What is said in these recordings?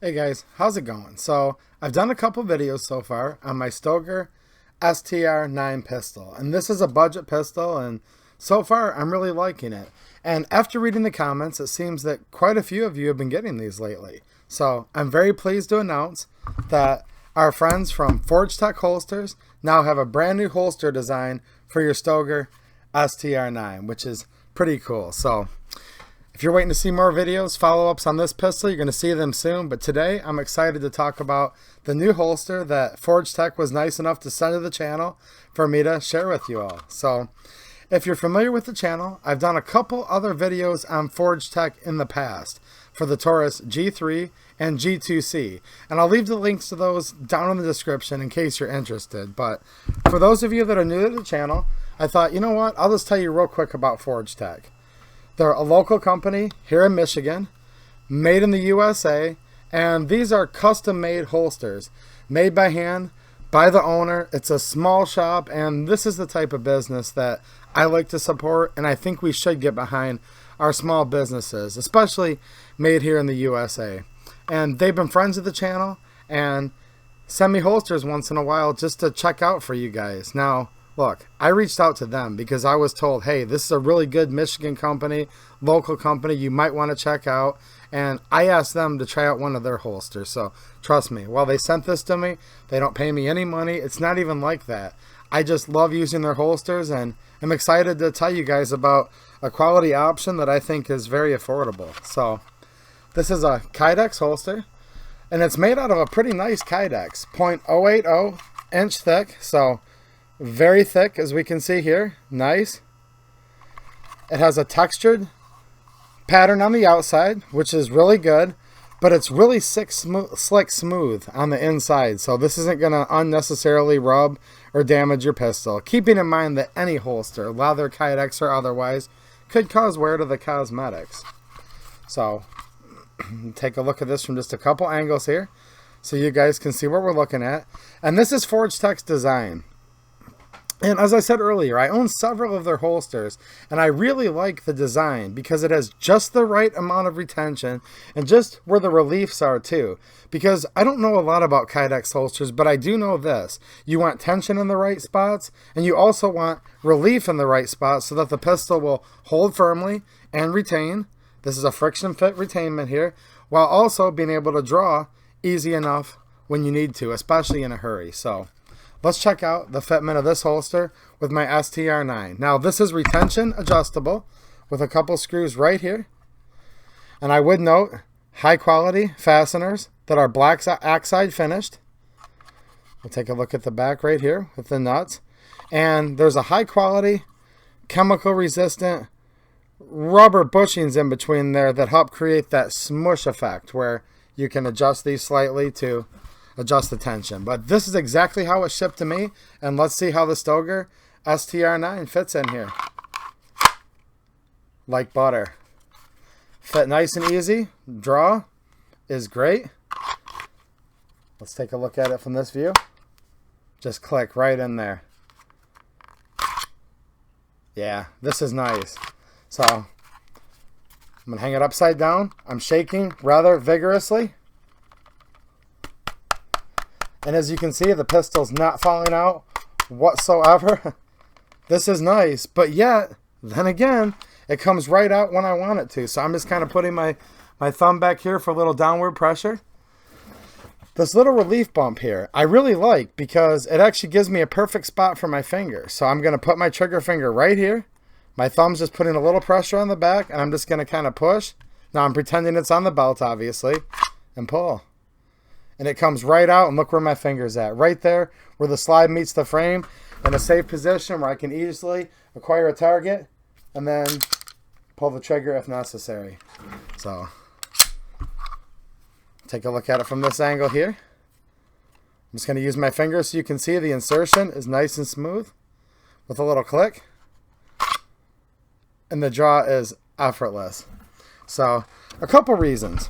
Hey guys, how's it going? So I've done a couple videos so far on my Stoeger STR-9 pistol, and this is a budget pistol, and so far I'm really liking it. And after reading the comments, it seems that quite a few of you have been getting these lately. So I'm very pleased to announce that our friends from Forged Tec Holsters now have a brand new holster design for your Stoeger STR-9, which is pretty cool. So if you're waiting to see more videos, follow-ups on this pistol, you're going to see them soon. But today, I'm excited to talk about the new holster that Forged Tec was nice enough to send to the channel for me to share with you all. So, if you're familiar with the channel, I've done a couple other videos on Forged Tec in the past for the Taurus G3 and G2C. And I'll leave the links to those down in the description in case you're interested. But for those of you that are new to the channel, I thought, you know what, I'll just tell you real quick about Forged Tec. They're a local company here in Michigan, made in the USA, and these are custom-made holsters, made by hand, by the owner. It's a small shop, and this is the type of business that I like to support, and I think we should get behind our small businesses, especially made here in the USA. And they've been friends of the channel, and send me holsters once in a while just to check out for you guys. Now, look, I reached out to them because I was told, hey, this is a really good Michigan company, local company you might want to check out. And I asked them to try out one of their holsters. So trust me, while they sent this to me, they don't pay me any money. It's not even like that. I just love using their holsters, and I'm excited to tell you guys about a quality option that I think is very affordable. So this is a Kydex holster, and it's made out of a pretty nice Kydex, .080 inch thick. So very thick, as we can see here. Nice. It has a textured pattern on the outside, which is really good, but it's really slick smooth on the inside, so this isn't going to unnecessarily rub or damage your pistol. Keeping in mind that any holster, leather, Kydex, or otherwise, could cause wear to the cosmetics. So take a look at this from just a couple angles here so you guys can see what we're looking at. And this is Forged Tec's design. And as I said earlier, I own several of their holsters, and I really like the design because it has just the right amount of retention and just where the reliefs are too. Because I don't know a lot about Kydex holsters, but I do know this. You want tension in the right spots, and you also want relief in the right spots so that the pistol will hold firmly and retain. This is a friction fit retainment here, while also being able to draw easy enough when you need to, especially in a hurry. So let's check out the fitment of this holster with my STR-9. Now, this is retention adjustable with a couple screws right here. And I would note, high quality fasteners that are black oxide finished. We'll take a look at the back right here with the nuts. And there's a high quality, chemical resistant rubber bushings in between there that help create that smush effect where you can adjust these slightly to adjust the tension. But this is exactly how it shipped to me, and let's see how the Stoeger STR-9 fits in here. Like butter. Fit nice and easy. Draw is great. Let's take a look at it from this view. Just click right in there. Yeah, this is nice. So I'm going to hang it upside down. I'm shaking rather vigorously. And as you can see, the pistol's not falling out whatsoever. This is nice, but yet, then again, it comes right out when I want it to. So I'm just kind of putting my thumb back here for a little downward pressure. This little relief bump here, I really like because it actually gives me a perfect spot for my finger. So I'm going to put my trigger finger right here. My thumb's just putting a little pressure on the back, and I'm just going to kind of push. Now I'm pretending it's on the belt, obviously, and pull. And it comes right out, and look where my finger's at. Right there where the slide meets the frame, in a safe position where I can easily acquire a target and then pull the trigger if necessary. So take a look at it from this angle here. I'm just going to use my finger so you can see the insertion is nice and smooth with a little click. And the draw is effortless. So a couple reasons.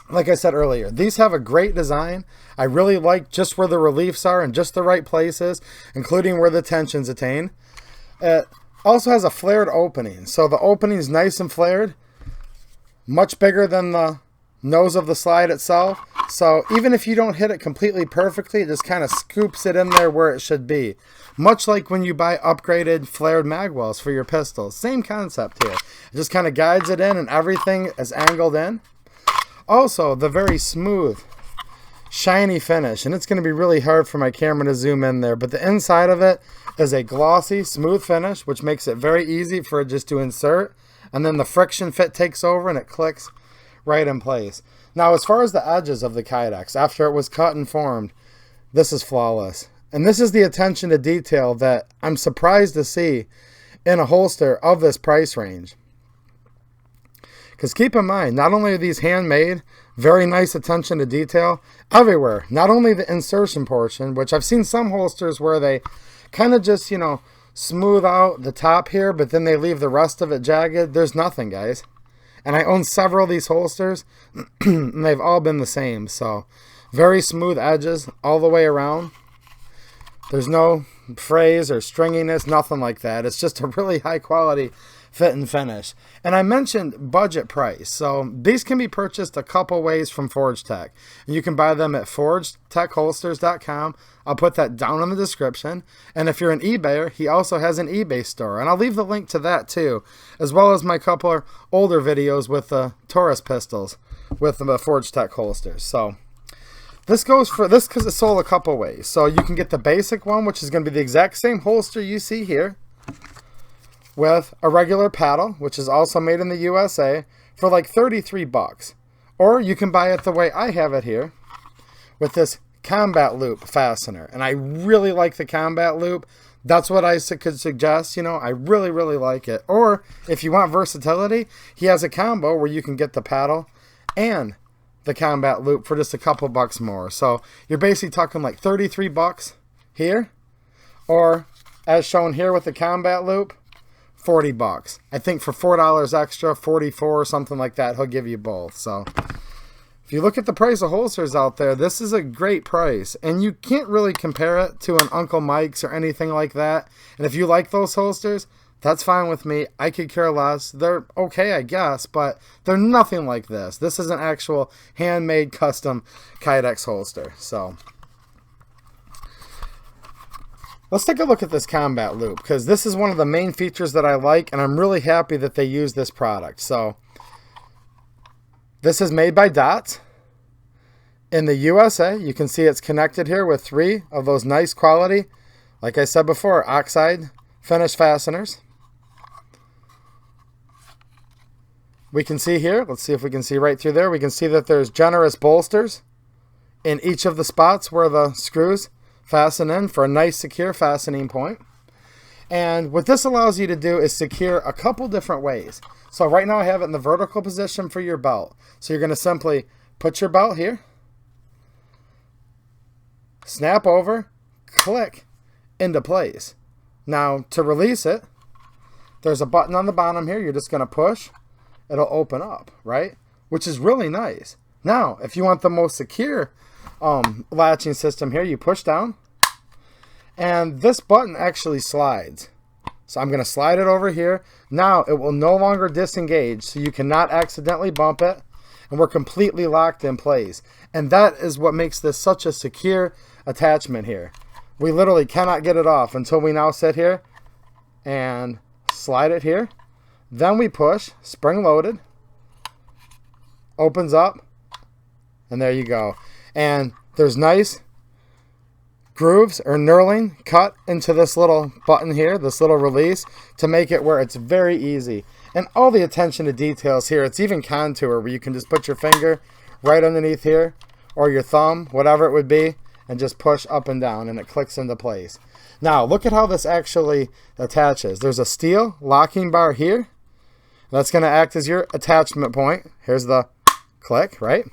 Like I said earlier, these have a great design. I really like just where the reliefs are in just the right places, including where the tension's attained. It also has a flared opening, so the opening's nice and flared, much bigger than the nose of the slide itself. So even if you don't hit it completely perfectly, it just kind of scoops it in there where it should be. Much like when you buy upgraded flared mag wells for your pistols. Same concept here. It just kind of guides it in and everything is angled in. Also, the very smooth, shiny finish. And it's going to be really hard for my camera to zoom in there. But the inside of it is a glossy, smooth finish, which makes it very easy for it just to insert. And then the friction fit takes over and it clicks right in place. Now, as far as the edges of the Kydex, after it was cut and formed, this is flawless. And this is the attention to detail that I'm surprised to see in a holster of this price range. Because keep in mind, not only are these handmade, very nice attention to detail everywhere. Not only the insertion portion, which I've seen some holsters where they kind of just, you know, smooth out the top here, but then they leave the rest of it jagged. There's nothing, guys. And I own several of these holsters, and they've all been the same. So, very smooth edges all the way around. There's no frays or stringiness, nothing like that. It's just a really high quality fit and finish. And I mentioned budget price. So these can be purchased a couple ways from Forged Tec. You can buy them at forgedtecholsters.com. I'll put that down in the description. And if you're an eBayer, he also has an eBay store. And I'll leave the link to that too, as well as my couple of older videos with the Taurus pistols with the Forged Tec holsters. So this goes for this because it's sold a couple ways. So you can get the basic one, which is going to be the exact same holster you see here, with a regular paddle, which is also made in the USA, for like 33 bucks. Or you can buy it the way I have it here, with this combat loop fastener. And I really like the combat loop. That's what I could suggest, you know, I really, really like it. Or if you want versatility, he has a combo where you can get the paddle and the combat loop for just a couple bucks more. So you're basically talking like 33 bucks here, or as shown here with the combat loop, 40 bucks. I think for $4 extra, 44 or something like that, he'll give you both. So if you look at the price of holsters out there, this is a great price. And you can't really compare it to an Uncle Mike's or anything like that. And if you like those holsters, that's fine with me. I could care less. They're okay, I guess, but they're nothing like this. This is an actual handmade custom Kydex holster. So let's take a look at this combat loop, because this is one of the main features that I like, and I'm really happy that they use this product. So this is made by Dots in the USA. You can see it's connected here with 3 of those nice quality, like I said before, oxide finish fasteners. We can see here, let's see if we can see right through there, we can see that there's generous bolsters in each of the spots where the screws fasten in for a nice secure fastening point. And what this allows you to do is secure a couple different ways. So right now I have it in the vertical position for your belt. So you're going to simply put your belt here, snap over, click into place. Now to release it, there's a button on the bottom here. You're just going to push. It'll open up, right? Which is really nice. Now, if you want the most secure latching system here, you push down, and this button actually slides. So I'm going to slide it over here. Now it will no longer disengage, so you cannot accidentally bump it, and we're completely locked in place. And that is what makes this such a secure attachment here. We literally cannot get it off until we now sit here and slide it here. Then we push, spring loaded, opens up, and there you go. And there's nice grooves or knurling cut into this little button here, this little release, to make it where it's very easy. And all the attention to details here, it's even contour where you can just put your finger right underneath here, or your thumb, whatever it would be, and just push up and down, and it clicks into place. Now look at how this actually attaches. There's a steel locking bar here. That's going to act as your attachment point. Here's the click, right?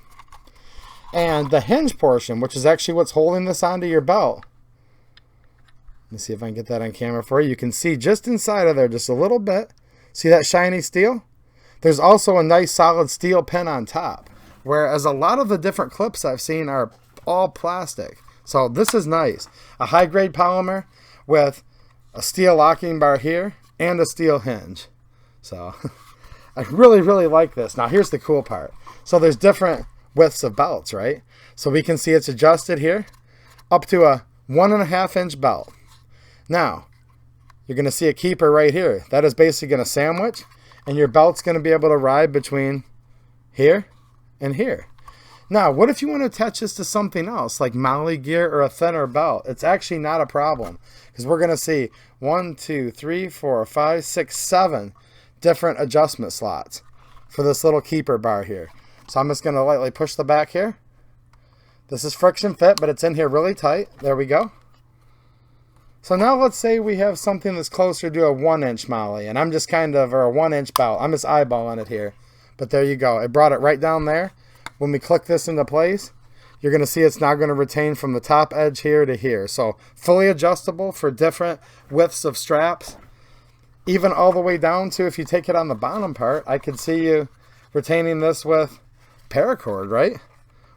And the hinge portion, which is actually what's holding this onto your belt. Let's see if I can get that on camera for you. You can see just inside of there, just a little bit. See that shiny steel? There's also a nice solid steel pin on top. Whereas a lot of the different clips I've seen are all plastic. So this is nice. A high-grade polymer with a steel locking bar here and a steel hinge. So I really, really like this. Now here's the cool part. So there's different widths of belts, right? So we can see it's adjusted here up to a 1.5 inch belt. Now, you're going to see a keeper right here. That is basically going to sandwich, and your belt's going to be able to ride between here and here. Now, what if you want to attach this to something else, like molly gear or a thinner belt? It's actually not a problem, because we're going to see 1, 2, 3, 4, 5, 6, 7 different adjustment slots for this little keeper bar here. So I'm just going to lightly push the back here. This is friction fit, but it's in here really tight. There we go. So now let's say we have something that's closer to a 1 inch molly, and I'm just or a 1 inch belt. I'm just eyeballing it here. But there you go. It brought it right down there. When we click this into place, you're going to see it's now going to retain from the top edge here to here. So fully adjustable for different widths of straps. Even all the way down to, if you take it on the bottom part, I could see you retaining this with paracord, right?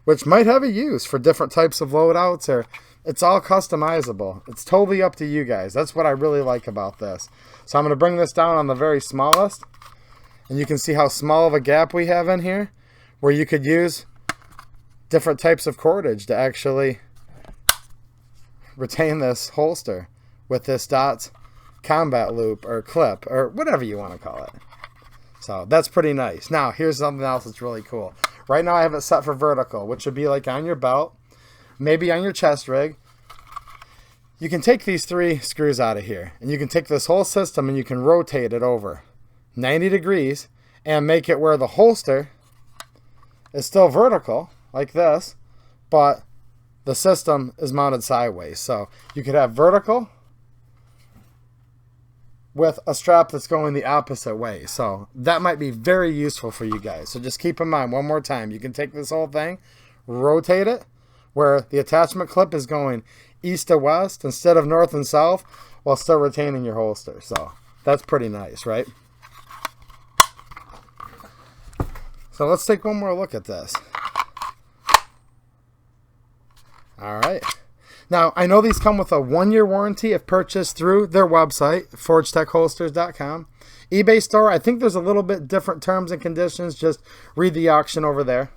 Which might have a use for different types of loadouts, or it's all customizable. It's totally up to you guys. That's what I really like about this. So I'm going to bring this down on the very smallest, and you can see how small of a gap we have in here, where you could use different types of cordage to actually retain this holster with this Dots combat loop or clip or whatever you want to call it. So that's pretty nice. Now here's something else that's really cool. Right now I have it set for vertical, which would be like on your belt, maybe on your chest rig. You can take these 3 screws out of here, and you can take this whole system and you can rotate it over 90 degrees and make it where the holster is still vertical like this, but the system is mounted sideways. So you could have vertical with a strap that's going the opposite way. So that might be very useful for you guys. So just keep in mind, one more time, you can take this whole thing, rotate it where the attachment clip is going east to west instead of north and south, while still retaining your holster. So that's pretty nice, right? So let's take one more look at this. All right. Now, I know these come with a 1-year warranty if purchased through their website, forgedtecholsters.com. eBay store, I think there's a little bit different terms and conditions. Just read the auction over there.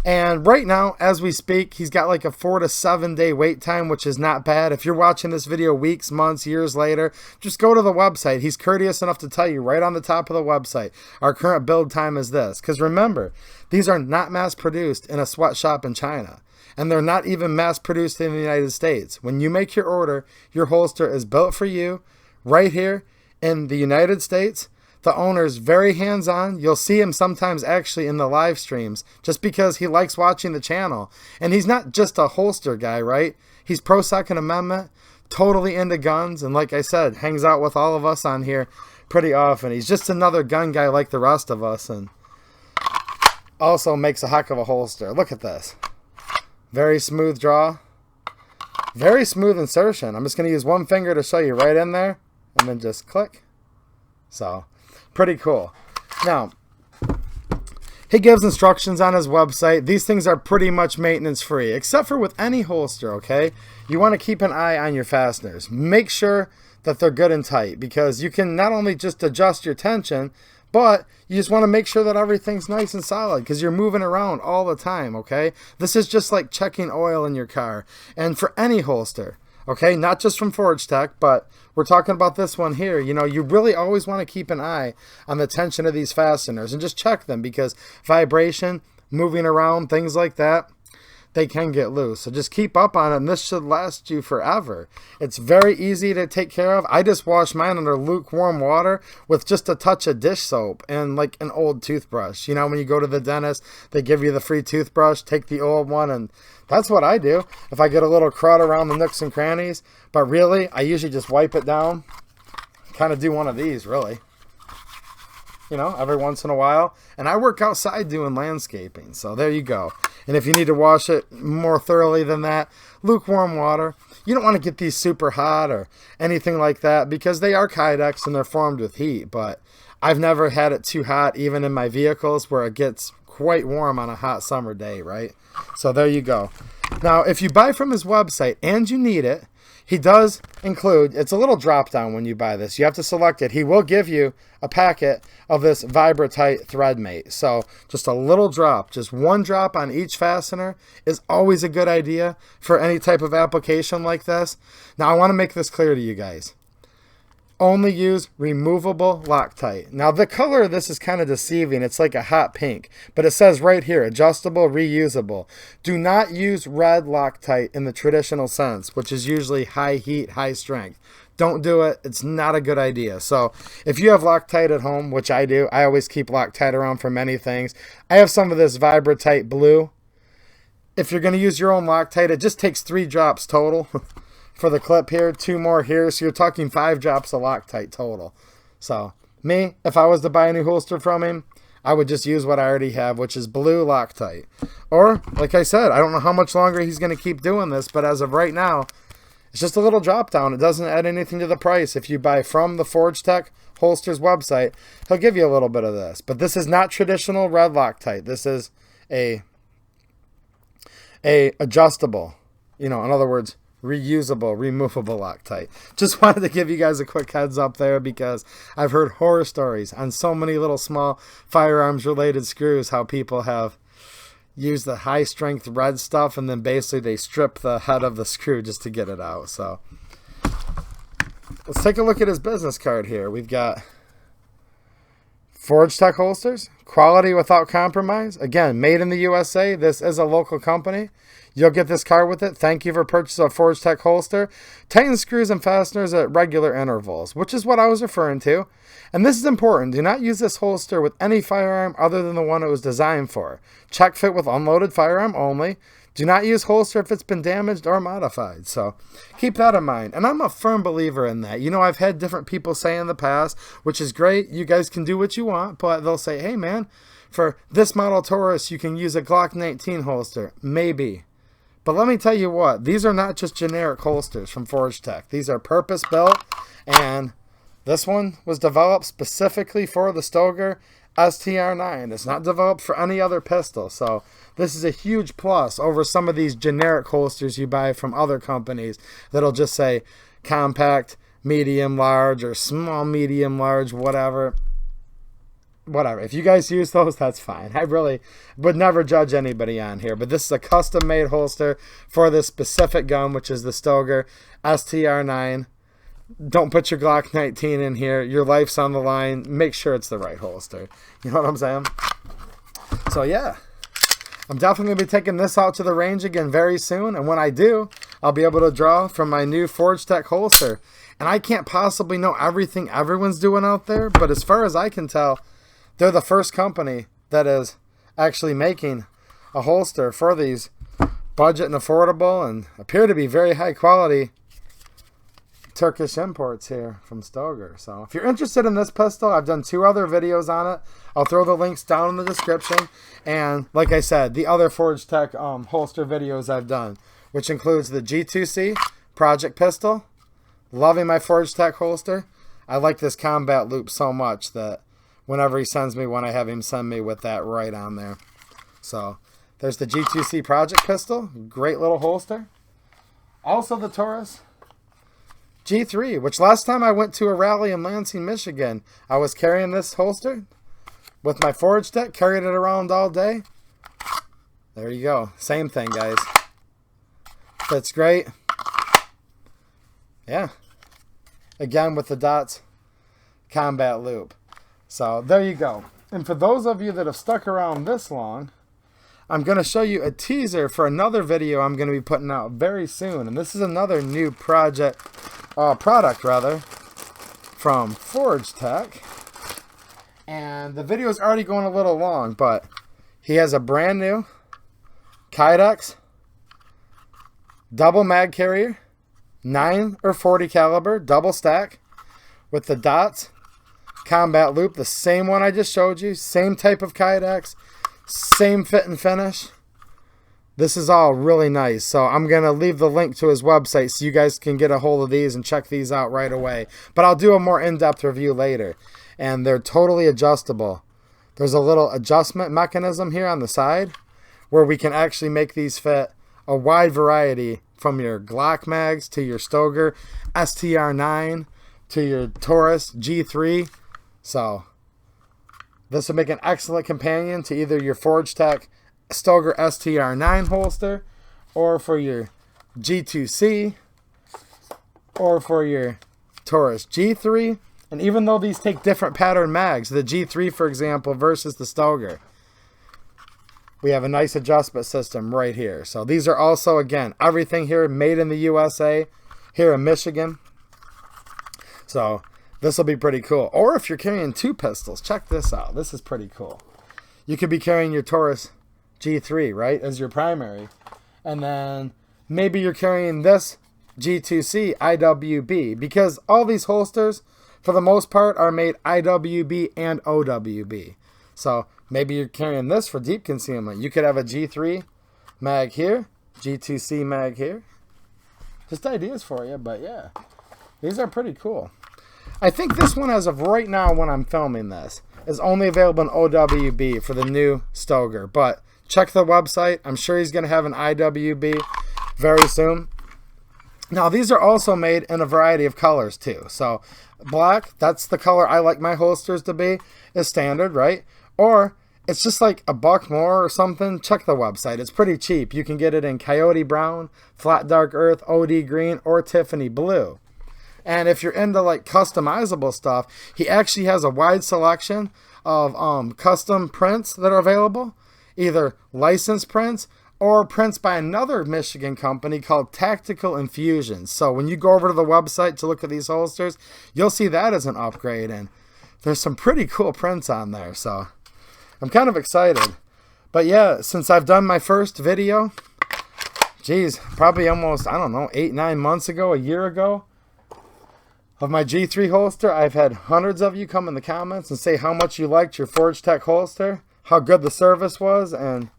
And right now, as we speak, he's got like a 4 to 7 day wait time, which is not bad. If you're watching this video weeks, months, years later, just go to the website. He's courteous enough to tell you right on the top of the website, our current build time is this. Because remember, these are not mass produced in a sweatshop in China. And they're not even mass produced in the United States. When you make your order, your holster is built for you right here in the United States. The owner's very hands-on. You'll see him sometimes actually in the live streams just because he likes watching the channel. And he's not just a holster guy, right? He's pro Second Amendment, totally into guns, and like I said, hangs out with all of us on here pretty often. He's just another gun guy like the rest of us, and also makes a heck of a holster. Look at this. Very smooth draw. Very smooth insertion. I'm just going to use one finger to show you right in there, and then just click. So pretty cool. Now, he gives instructions on his website. These things are pretty much maintenance free, except for with any holster, okay? You want to keep an eye on your fasteners. Make sure that they're good and tight, because you can not only just adjust your tension, but you just want to make sure that everything's nice and solid, because you're moving around all the time, okay? This is just like checking oil in your car. And for any holster, okay, not just from Forged Tec, but we're talking about this one here. You know, you really always want to keep an eye on the tension of these fasteners and just check them, because vibration, moving around, things like that, they can get loose. So just keep up on it, and this should last you forever. It's very easy to take care of. I just wash mine under lukewarm water with just a touch of dish soap and like an old toothbrush. You know, when you go to the dentist, they give you the free toothbrush. Take the old one, and that's what I do if I get a little crud around the nooks and crannies. But really, I usually just wipe it down. Kind of do one of these, really. You know, every once in a while. And I work outside doing landscaping, so there you go. And if you need to wash it more thoroughly than that, lukewarm water. You don't want to get these super hot or anything like that, because they are Kydex and they're formed with heat. But I've never had it too hot, even in my vehicles, where it gets quite warm on a hot summer day, right? So there you go. Now, if you buy from his website and you need it, he does include, it's a little drop down when you buy this. You have to select it. He will give you a packet of this Vibratite thread mate. So just a little drop, just one drop on each fastener is always a good idea for any type of application like this. Now I want to make this clear to you guys. Only use removable Loctite. Now the color of this is kind of deceiving. It's like a hot pink, but it says right here, adjustable, reusable. Do not use red Loctite in the traditional sense, which is usually high heat, high strength. Don't do it. It's not a good idea. So if you have Loctite at home, which I do, I always keep Loctite around for many things. I have some of this Vibratite blue. If you're going to use your own Loctite, it just takes 3 drops total. For the clip here, 2 more here, so you're talking 5 drops of Loctite total. So me, if I was to buy a new holster from him, I would just use what I already have, which is blue Loctite. Or, like I said, I don't know how much longer he's going to keep doing this, but as of right now, it's just a little drop down. It doesn't add anything to the price. If you buy from the Forged Tec Holsters website, he'll give you a little bit of this. But this is not traditional red Loctite. This is a adjustable, in other words, reusable, removable Loctite. Just wanted to give you guys a quick heads up there because I've heard horror stories on so many little small firearms related screws how people have used the high strength red stuff and then basically they strip the head of the screw just to get it out. So let's take a look at his business card here. We've got Forged Tec Holsters, quality without compromise. Again, made in the USA. This is a local company. You'll get this card with it. Thank you for purchase of Forged Tec Holster. Tighten screws and fasteners at regular intervals, which is what I was referring to. And this is important. Do not use this holster with any firearm other than the one it was designed for. Check fit with unloaded firearm only. Do not use holster if it's been damaged or modified. So keep that in mind. And I'm a firm believer in that. I've had different people say in the past, which is great. You guys can do what you want, but they'll say, hey man, for this model Taurus, you can use a Glock 19 holster. Maybe. But let me tell you what, these are not just generic holsters from Forged Tec. These are purpose-built, and this one was developed specifically for the Stoeger STR-9. It's not developed for any other pistol, so this is a huge plus over some of these generic holsters you buy from other companies that'll just say compact, medium, large, or small, medium, large, whatever. If you guys use those, that's fine. I really would never judge anybody on here, but this is a custom-made holster for this specific gun, which is the Stoeger STR-9. Don't put your Glock 19 in here. Your life's on the line. Make sure it's the right holster. You know what I'm saying? So yeah, I'm definitely going to be taking this out to the range again very soon, and when I do, I'll be able to draw from my new Forged Tec holster. And I can't possibly know everything everyone's doing out there, but as far as I can tell, they're the first company that is actually making a holster for these budget and affordable and appear to be very high quality Turkish imports here from Stoeger. So if you're interested in this pistol, I've done 2 other videos on it. I'll throw the links down in the description. And like I said, the other Forged Tec holster videos I've done, which includes the G2C Project Pistol. Loving my Forged Tec holster. I like this combat loop so much that whenever he sends me one, I have him send me with that right on there. So there's the G2C Project Pistol. Great little holster. Also the Taurus G3, which last time I went to a rally in Lansing, Michigan, I was carrying this holster with my Forged Tec, carried it around all day. There you go. Same thing, guys. Fits great. Yeah. Again with the dots combat loop. So there you go. And for those of you that have stuck around this long, I'm going to show you a teaser for another video I'm going to be putting out very soon. And this is another new product from Forged Tec. And the video is already going a little long, but he has a brand new Kydex double mag carrier, 9 or 40 caliber, double stack with the dots combat loop, the same one I just showed you, same type of Kydex, same fit and finish. This is all really nice. So I'm going to leave the link to his website so you guys can get a hold of these and check these out right away. But I'll do a more in-depth review later. And they're totally adjustable. There's a little adjustment mechanism here on the side where we can actually make these fit a wide variety from your Glock mags to your Stoeger STR-9 to your Taurus G3. So this would make an excellent companion to either your Forged Tec Stoeger STR-9 holster, or for your G2C, or for your Taurus G3. And even though these take different pattern mags, the G3 for example versus the Stoeger, we have a nice adjustment system right here. So these are also, again, everything here made in the USA, here in Michigan. So this will be pretty cool. Or if you're carrying two pistols, check this out. This is pretty cool. You could be carrying your Taurus G3, right, as your primary. And then maybe you're carrying this G2C IWB, because all these holsters, for the most part, are made IWB and OWB. So maybe you're carrying this for deep concealment. You could have a G3 mag here, G2C mag here. Just ideas for you, but yeah. These are pretty cool. I think this one, as of right now when I'm filming this, is only available in OWB for the new Stoeger. But check the website. I'm sure he's going to have an IWB very soon. Now, these are also made in a variety of colors too. So black, that's the color I like my holsters to be, is standard, right? Or it's just like $1 more or something. Check the website. It's pretty cheap. You can get it in Coyote Brown, Flat Dark Earth, OD Green, or Tiffany Blue. And if you're into like customizable stuff, he actually has a wide selection of custom prints that are available. Either licensed prints or prints by another Michigan company called Tactical Infusions. So when you go over to the website to look at these holsters, you'll see that as an upgrade. And there's some pretty cool prints on there. So I'm kind of excited. But yeah, since I've done my first video, geez, probably almost, I don't know, 8-9 months ago, a year ago, of my G3 holster, I've had hundreds of you come in the comments and say how much you liked your Forged Tec holster, how good the service was. And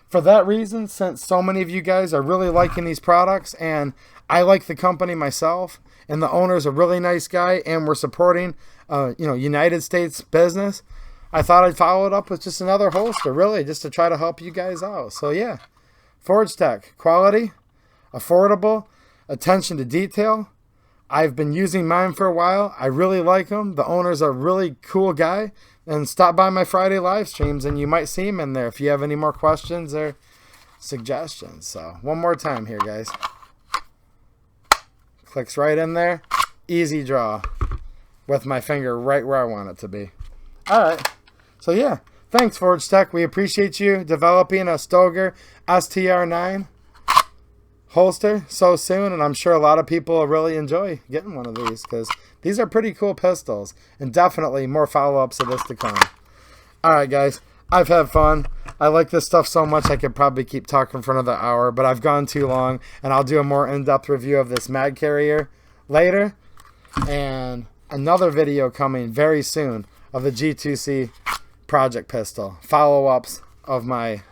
for that reason, since so many of you guys are really liking these products, and I like the company myself, and the owner's a really nice guy, and we're supporting United States business, I thought I'd follow it up with just another holster, really, just to try to help you guys out. So yeah, Forged Tec, quality, affordable, attention to detail. I've been using mine for a while. I really like them. The owner's a really cool guy. And stop by my Friday live streams and you might see him in there if you have any more questions or suggestions. So one more time here, guys. Clicks right in there. Easy draw with my finger right where I want it to be. All right. So yeah, thanks Forged Tec. We appreciate you developing a Stoeger STR-9 holster so soon, and I'm sure a lot of people will really enjoy getting one of these, because these are pretty cool pistols, and definitely more follow-ups of this to come. Alright guys, I've had fun. I like this stuff so much I could probably keep talking for another hour, but I've gone too long, and I'll do a more in-depth review of this mag carrier later, and another video coming very soon of the G2C project pistol, follow-ups of my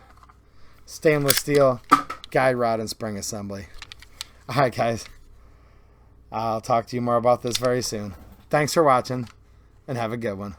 stainless steel guide rod and spring assembly. Alright guys, I'll talk to you more about this very soon. Thanks for watching, and have a good one.